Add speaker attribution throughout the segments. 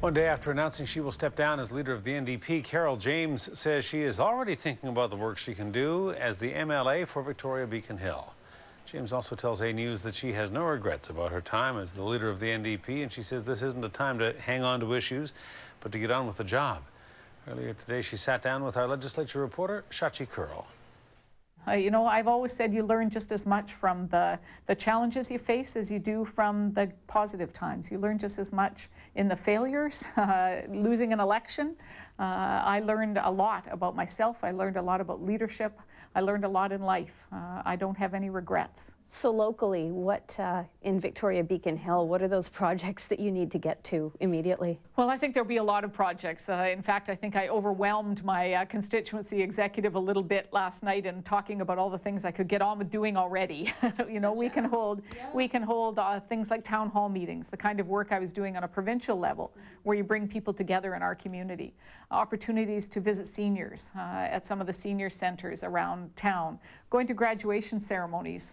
Speaker 1: One day after announcing she will step down as leader of the NDP, Carole James says she is already thinking about the work she can do as the MLA for Victoria Beacon Hill. James also tells A News that she has no regrets about her time as the leader of the NDP, and she says this isn't a time to hang on to issues, but to get on with the job. Earlier today, she sat down with our legislature reporter, Carole.
Speaker 2: You know, I've always said you learn just as much from the challenges you face as you do from the positive times. You learn just as much in the failures, losing an election. I learned a lot about myself. I learned a lot about leadership. I learned a lot in life. I don't have any regrets.
Speaker 3: So locally, what in Victoria Beacon Hill, what are those projects that you need to get to immediately?
Speaker 2: Well, I think there'll be a lot of projects. In fact, I think I overwhelmed my constituency executive a little bit last night in talking about all the things I could get on with doing already. You know, we can hold things like town hall meetings, the kind of work I was doing on a provincial level, where you bring people together in our community. Opportunities to visit seniors at some of the senior centers around town, going to graduation ceremonies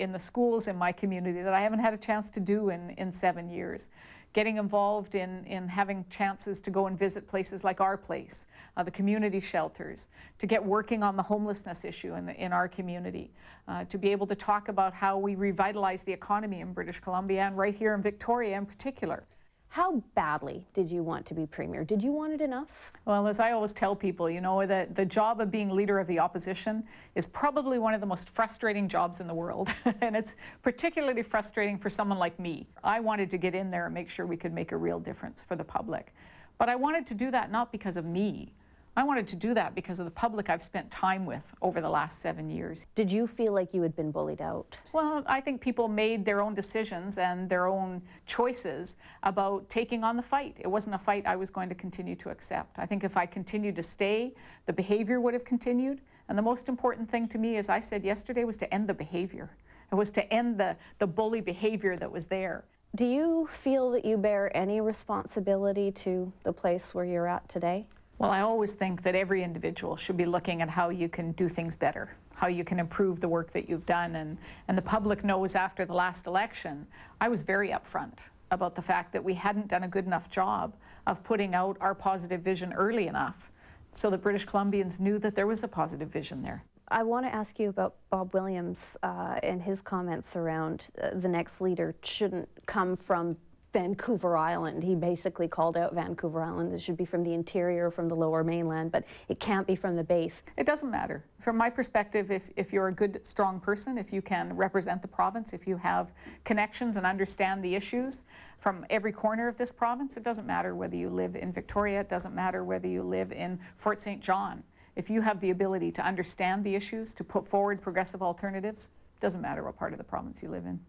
Speaker 2: in the schools in my community that I haven't had a chance to do in 7 years. Getting involved in having chances to go and visit places like our place, the community shelters, to get working on the homelessness issue in our community, to be able to talk about how we revitalize the economy in British Columbia and right here in Victoria in particular.
Speaker 3: How badly did you want to be Premier? Did you want it enough?
Speaker 2: Well, as I always tell people, you know, that the job of being leader of the opposition is probably one of the most frustrating jobs in the world. And it's particularly frustrating for someone like me. I wanted to get in there and make sure we could make a real difference for the public. But I wanted to do that not because of me. I wanted to do that because of the public I've spent time with over the last 7 years.
Speaker 3: Did you feel like you had been bullied out?
Speaker 2: Well, I think people made their own decisions and their own choices about taking on the fight. It wasn't a fight I was going to continue to accept. I think if I continued to stay, the behavior would have continued. And the most important thing to me, as I said yesterday, was to end the behavior. It was to end the bully behavior that was there.
Speaker 3: Do you feel that you bear any responsibility to the place where you're at today?
Speaker 2: Well, I always think that every individual should be looking at how you can do things better, how you can improve the work that you've done. And the public knows after the last election, I was very upfront about the fact that we hadn't done a good enough job of putting out our positive vision early enough so that British Columbians knew that there was a positive vision there.
Speaker 3: I want to ask you about Bob Williams and his comments around the next leader shouldn't come from Vancouver Island. He basically called out Vancouver Island. It should be from the interior, from the lower mainland, but it can't be from the base.
Speaker 2: It doesn't matter. From my perspective, if you're a good, strong person, if you can represent the province, if you have connections and understand the issues from every corner of this province, it doesn't matter whether you live in Victoria, it doesn't matter whether you live in Fort St. John. If you have the ability to understand the issues, to put forward progressive alternatives, it doesn't matter what part of the province you live in.